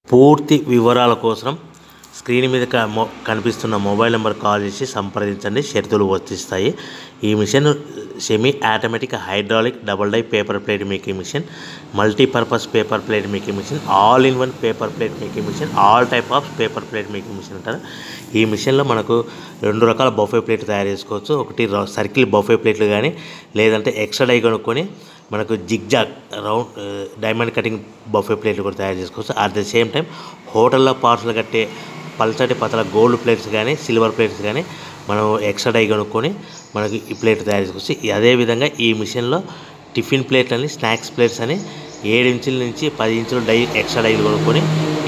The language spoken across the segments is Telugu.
పూర్తి వివరాల కోసం స్క్రీన్ మీద కనిపిస్తున్న మొబైల్ నెంబర్ కాల్ చేసి సంప్రదించండి. షరతులు వర్తిస్తాయి. ఈ machine semi automatic hydraulic double die paper plate making machine, multipurpose paper plate making machine, all in one paper plate making machine, all type of paper plate making machine అంటారు. ఈ మిషన్లో మనకు 2 రకాల బఫే ప్లేట్లు తయారు చేసుకోవచ్చు. ఒకటి సర్కిల్ బఫే ప్లేట్లు కానీ, లేదంటే ఎక్స్ట్రా డై కొనుక్కొని మనకు zigzag round diamond cutting buffet ప్లేట్లు కూడా తయారు చేసుకోవచ్చు. అట్ ద సేమ్ టైం హోటల్లో పార్సల్ కట్టే పల్చటి పతల గోల్డ్ ప్లేట్స్ కానీ, సిల్వర్ ప్లేట్స్ కానీ మనం ఎక్స్ట్రా డై కొనుక్కొని మనకి ఈ ప్లేట్ తయారు చేసుకోవచ్చు. అదేవిధంగా ఈ మిషన్లో టిఫిన్ ప్లేట్లు అని, స్నాక్స్ ప్లేట్స్ అని 7 ఇంచుల నుంచి 10 ఇంచుల డై ఎక్స్ట్రా డైలు కొనుక్కొని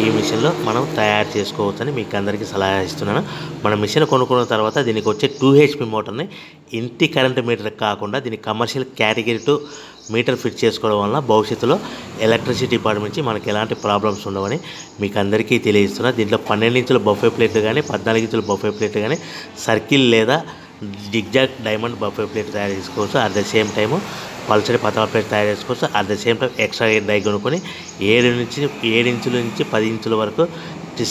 ఈ మిషన్లో మనం తయారు చేసుకోవచ్చని మీకు అందరికీ సలహా ఇస్తున్నాను. మన మిషన్ కొనుక్కున్న తర్వాత దీనికి వచ్చే 2 HP మోటార్ని ఇంటి కరెంట్ మీటర్ కాకుండా దీనికి కమర్షియల్ కేటగిరీ 2 మీటర్ ఫిట్ చేసుకోవడం వల్ల భవిష్యత్తులో ఎలక్ట్రిసిటీ డిపార్ట్మెంట్ నుంచి మనకి ఎలాంటి ప్రాబ్లమ్స్ ఉండవని మీకు అందరికీ తెలియజేస్తున్నా. దీంట్లో 12 ఇంచుల బఫే ప్లేట్లు కానీ, 14 ఇంచుల బఫే ప్లేట్లు కానీ, సర్కిల్ లేదా జిగ్జాగ్ డైమండ్ బఫే ప్లేట్ తయారు చేసుకోవచ్చు. అట్ ద సేమ్ టైము పల్చడి పతల ప్లేట్ తయారు చేసుకోవచ్చు. At the same time extra die కొనుక్కొని 7 ఇంచుల నుంచి 10 ఇంచుల వరకు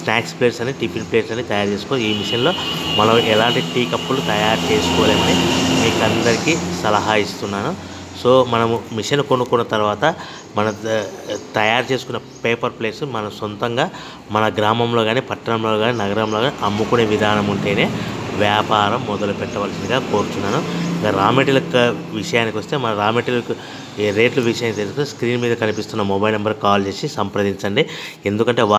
స్నాక్స్ ప్లేట్స్ అని, టిఫిన్ ప్లేట్స్ అని తయారు చేసుకో. ఈ మిషన్లో మనం ఎలాంటి టీ కప్పులు తయారు చేసుకోలేమని మీకు అందరికీ సలహా ఇస్తున్నాను. సో మనము మిషన్ కొనుక్కున్న తర్వాత మన తయారు చేసుకున్న పేపర్ ప్లేట్స్ మన సొంతంగా మన గ్రామంలో కానీ, పట్టణంలో కానీ, నగరంలో కానీ అమ్ముకునే విధానం ఉంటేనే వ్యాపారం మొదలు పెట్టవలసిందిగా కోరుతున్నాను. ఇంకా రా మెటీరియల్ విషయానికి వస్తే, మన రా మెటీరియల్ రేట్ల విషయానికి తెలుసుకుంటే స్క్రీన్ మీద కనిపిస్తున్న మొబైల్ నెంబర్ కాల్ చేసి సంప్రదించండి. ఎందుకంటే